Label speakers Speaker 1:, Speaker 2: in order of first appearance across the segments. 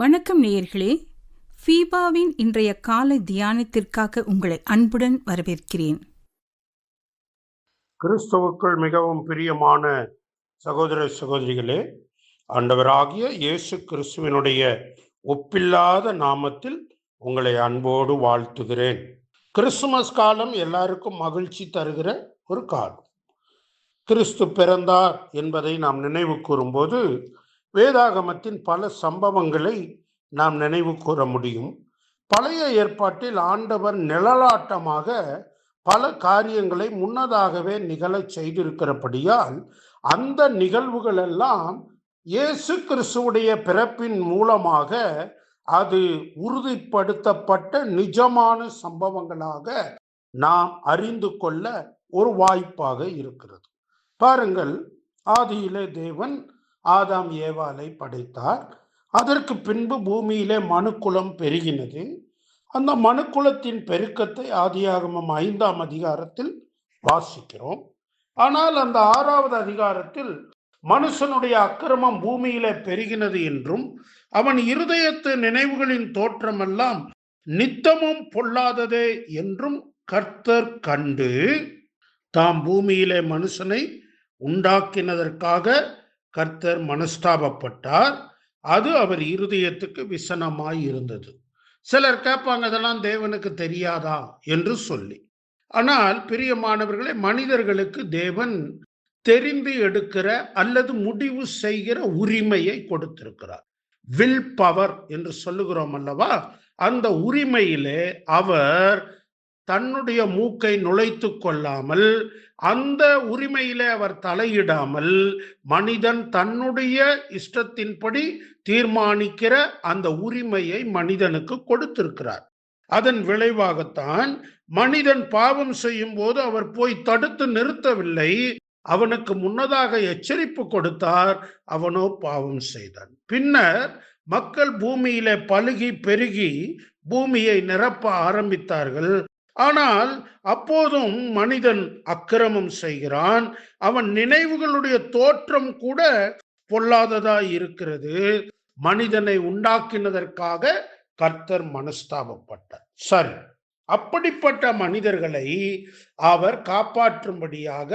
Speaker 1: வணக்கம் நேயர்களே, ஃபீபாவின் இன்றைய காலை தியானத்திற்காக உங்களை அன்புடன் வரவேற்கிறேன்.
Speaker 2: கிறிஸ்துவுக்குள் மிகவும் பிரியமான சகோதர சகோதரிகளே, ஆண்டவராகிய இயேசு கிறிஸ்துவினுடைய ஒப்பில்லாத நாமத்தில் உங்களை அன்போடு வாழ்த்துகிறேன். கிறிஸ்துமஸ் காலம் எல்லாருக்கும் மகிழ்ச்சி தருகிற ஒரு காலம். கிறிஸ்து பிறந்தார் என்பதை நாம் நினைவு கூறும்போது வேதாகமத்தின் பல சம்பவங்களை நாம் நினைவு கூற முடியும். பழைய ஏற்பாட்டில் ஆண்டவர் நிழலாட்டமாக பல காரியங்களை முன்னதாகவே நிகழச் செய்திருக்கிறபடியால் அந்த நிகழ்வுகள் எல்லாம் இயேசு கிறிஸ்துவுடைய பிறப்பின் மூலமாக அது உறுதிப்படுத்தப்பட்ட நிஜமான சம்பவங்களாக நாம் அறிந்து கொள்ள ஒரு வாய்ப்பாக இருக்கிறது. பாருங்கள், ஆதியிலே தேவன் ஆதாம் ஏவாளை படைத்தார். அதற்கு பின்பு பூமியிலே மனுக்குலம் பெருகினது. அந்த மனுக்குலத்தின் பெருக்கத்தை ஆதியாகமம் 5ஆம் அதிகாரத்தில் வாசிக்கிறோம். ஆனால் அந்த 6வது அதிகாரத்தில் மனுஷனுடைய அக்கிரமம் பூமியிலே பெருகினது என்றும் அவன் இருதயத்து நினைவுகளின் தோற்றமெல்லாம் நித்தமும் பொல்லாததே என்றும் கர்த்தர் கண்டு தாம் பூமியிலே மனுஷனை உண்டாக்கினதற்காக கர்த்தர் மனஸ்தாபப்பட்டார். அது அவர் இருதயத்துக்கு விசனமாய் இருந்தது. சிலர் கேட்பாங்க, அதெல்லாம் தேவனுக்கு தெரியாதா என்று சொல்லி. ஆனால் பிரியமானவர்களே, மனிதர்களுக்கு தேவன் தெரிந்து எடுக்கிற அல்லது முடிவு செய்கிற உரிமையை கொடுத்திருக்கிறார். வில் பவர் என்று சொல்லுகிறோம் அல்லவா? அந்த உரிமையிலே அவர் தன்னுடைய மூக்கை நுழைத்து கொள்ளாமல், அந்த உரிமையிலே அவர் தலையிடாமல், மனிதன் தன்னுடைய இஷ்டத்தின்படி தீர்மானிக்கிற அந்த உரிமையை மனிதனுக்கு கொடுத்திருக்கிறார். அதன் விளைவாகத்தான் மனிதன் பாவம் செய்யும் போது அவர் போய் தடுத்து நிறுத்தவில்லை, அவனுக்கு முன்னதாக எச்சரிப்பு கொடுத்தார். அவனோ பாவம் செய்தான். பின்னர் மக்கள் பூமியிலே பலுகி பெருகி பூமியை நிரப்ப ஆரம்பித்தார்கள். ஆனால் அப்போதும் மனிதன் அக்கிரமம் செய்கிறான். அவன் நினைவுகளுடைய தோற்றம் கூட பொல்லாததாய் இருக்கிறது. மனிதனை உண்டாக்கினதற்காக கர்த்தர் மனஸ்தாபப்பட்டார். சரி, அப்படிப்பட்ட மனிதர்களை அவர் காப்பாற்றும்படியாக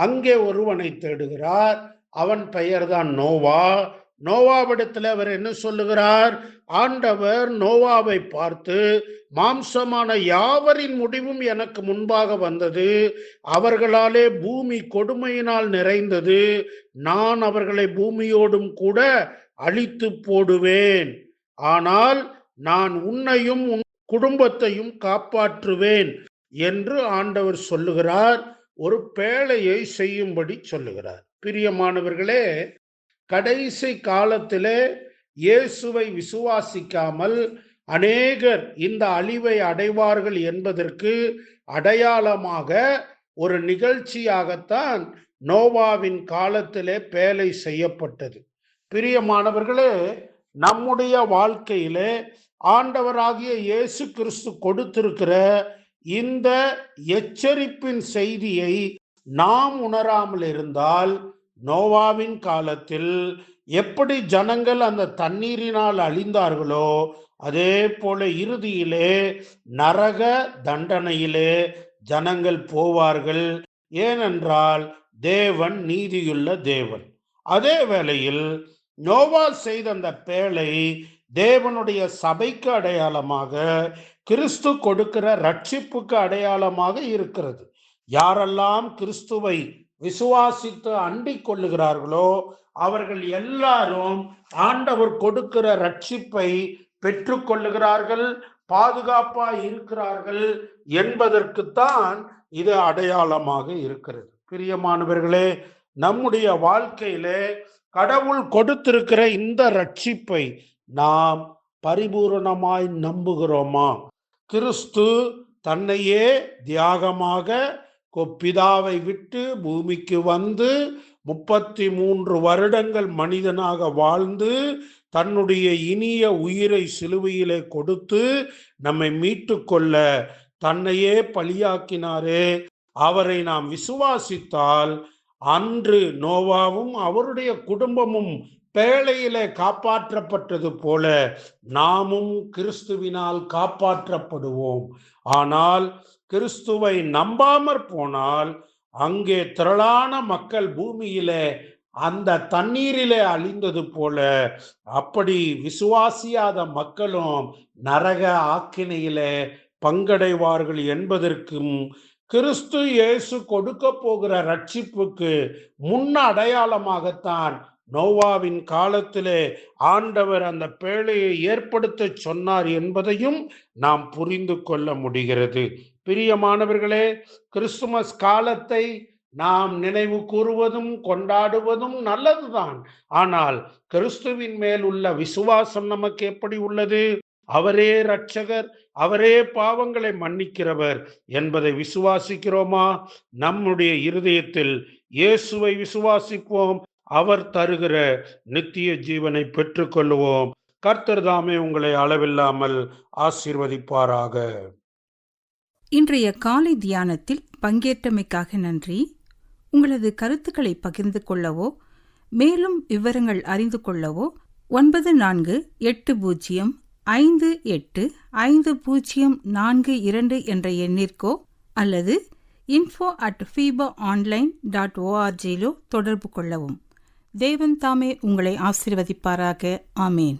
Speaker 2: அங்கே ஒருவனை தேடுகிறார். அவன் பெயர்தான் நோவா. நோவாவிடத்தில் அவர் என்ன சொல்லுகிறார்? ஆண்டவர் நோவாவை பார்த்து, மாம்சமான யாவரின் முடிவும் எனக்கு முன்பாக வந்தது, அவர்களாலே பூமி கொடுமையினால் நிறைந்தது, நான் அவர்களை பூமியோடும் கூட அழித்து போடுவேன், ஆனால் நான் உன்னையும் உன் குடும்பத்தையும் காப்பாற்றுவேன் என்று ஆண்டவர் சொல்லுகிறார். ஒரு பேழையை செய்யும்படி சொல்லுகிறார். பிரியமானவர்களே, கடைசி காலத்திலே இயேசுவை விசுவாசிக்காமல் அநேகர் இந்த அழிவை அடைவார்கள் என்பதற்கு அடையாளமாக ஒரு நிகழ்ச்சியாகத்தான் நோவாவின் காலத்திலே பேழை செய்யப்பட்டது. பிரியமானவர்களே, நம்முடைய வாழ்க்கையிலே ஆண்டவராகிய இயேசு கிறிஸ்து கொடுத்திருக்கிற இந்த எச்சரிப்பின் செய்தியை நாம் உணராமல் இருந்தால், நோவாவின் காலத்தில் எப்படி ஜனங்கள் அந்த தண்ணீரினால் அழிந்தார்களோ அதே போல இறுதியிலே நரக தண்டனையிலே ஜனங்கள் போவார்கள். ஏனென்றால் தேவன் நீதியுள்ள தேவன். அதே வேளையில் நோவா செய்த அந்த பேழை தேவனுடைய சபைக்கு அடையாளமாக, கிறிஸ்து கொடுக்கிற ரட்சிப்புக்கு அடையாளமாக இருக்கிறது. யாரெல்லாம் கிறிஸ்துவை விசுவாசித்து அண்டிக் கொள்ளுகிறார்களோ அவர்கள் எல்லாரும் ஆண்டவர் கொடுக்கிற ரட்சிப்பை பெற்று கொள்ளுகிறார்கள், பாதுகாப்பா இருக்கிறார்கள் என்பதற்குத்தான் இது அடையாளமாக இருக்கிறது. பிரியமானவர்களே, நம்முடைய வாழ்க்கையிலே கடவுள் கொடுத்திருக்கிற இந்த ரட்சிப்பை நாம் பரிபூரணமாய் நம்புகிறோமா? கிறிஸ்து தன்னையே தியாகமாக பிதாவை விட்டு பூமிக்கு வந்து 33 வருடங்கள் மனிதனாக வாழ்ந்து தன்னுடைய இனிய உயிரை சிலுவையிலே கொடுத்து நம்மை மீட்டு கொள்ள தன்னையே பலியாக்கினாரே. அவரை நாம் விசுவாசித்தால் அன்று நோவாவும் அவருடைய குடும்பமும் பேழையிலே காப்பாற்றப்பட்டது போல நாமும் கிறிஸ்துவினால் காப்பாற்றப்படுவோம். ஆனால் கிறிஸ்துவை நம்பாமற் போனால் அங்கே திரளான மக்கள் பூமியிலே அந்த தண்ணீரிலே அழிந்தது போல, அப்படி விசுவாசியாத மக்களும் நரக ஆக்கினையிலே பங்கடைவார்கள் என்பதற்கும் கிறிஸ்து இயேசு கொடுக்க போகிற ரட்சிப்புக்கு முன் அடையாளமாகத்தான் நோவாவின் காலத்திலே ஆண்டவர் அந்த பேழையை ஏற்படுத்த சொன்னார் என்பதையும் நாம் புரிந்து கொள்ள முடிகிறது. பிரியமானவர்களே, கிறிஸ்துமஸ் காலத்தை நாம் நினைவு கூறுவதும் கொண்டாடுவதும் நல்லதுதான். ஆனால் கிறிஸ்துவின் மேல் உள்ள விசுவாசம் நமக்கு எப்படி உள்ளது? அவரே இரட்சகர், அவரே பாவங்களை மன்னிக்கிறவர் என்பதை விசுவாசிக்கிறோமா? நம்முடைய இருதயத்தில் இயேசுவை விசுவாசிப்போம். அவர் தருகிற நித்திய ஜீவனை பெற்றுக்கொள்வோம். கர்த்தர் தாமே உங்களை அளவில்லாமல் ஆசீர்வதிப்பாராக.
Speaker 1: இன்றைய காலை தியானத்தில் பங்கேற்றமைக்காக நன்றி. உங்களது கருத்துக்களை பகிர்ந்து கொள்ளவோ மேலும் விவரங்கள் அறிந்து கொள்ளவோ 9458505042 என்ற எண்ணிற்கோ அல்லது info@fibaonline.org தொடர்பு கொள்ளவும். தேவன் தாமே உங்களை ஆசீர்வதிப்பாராக. ஆமேன்.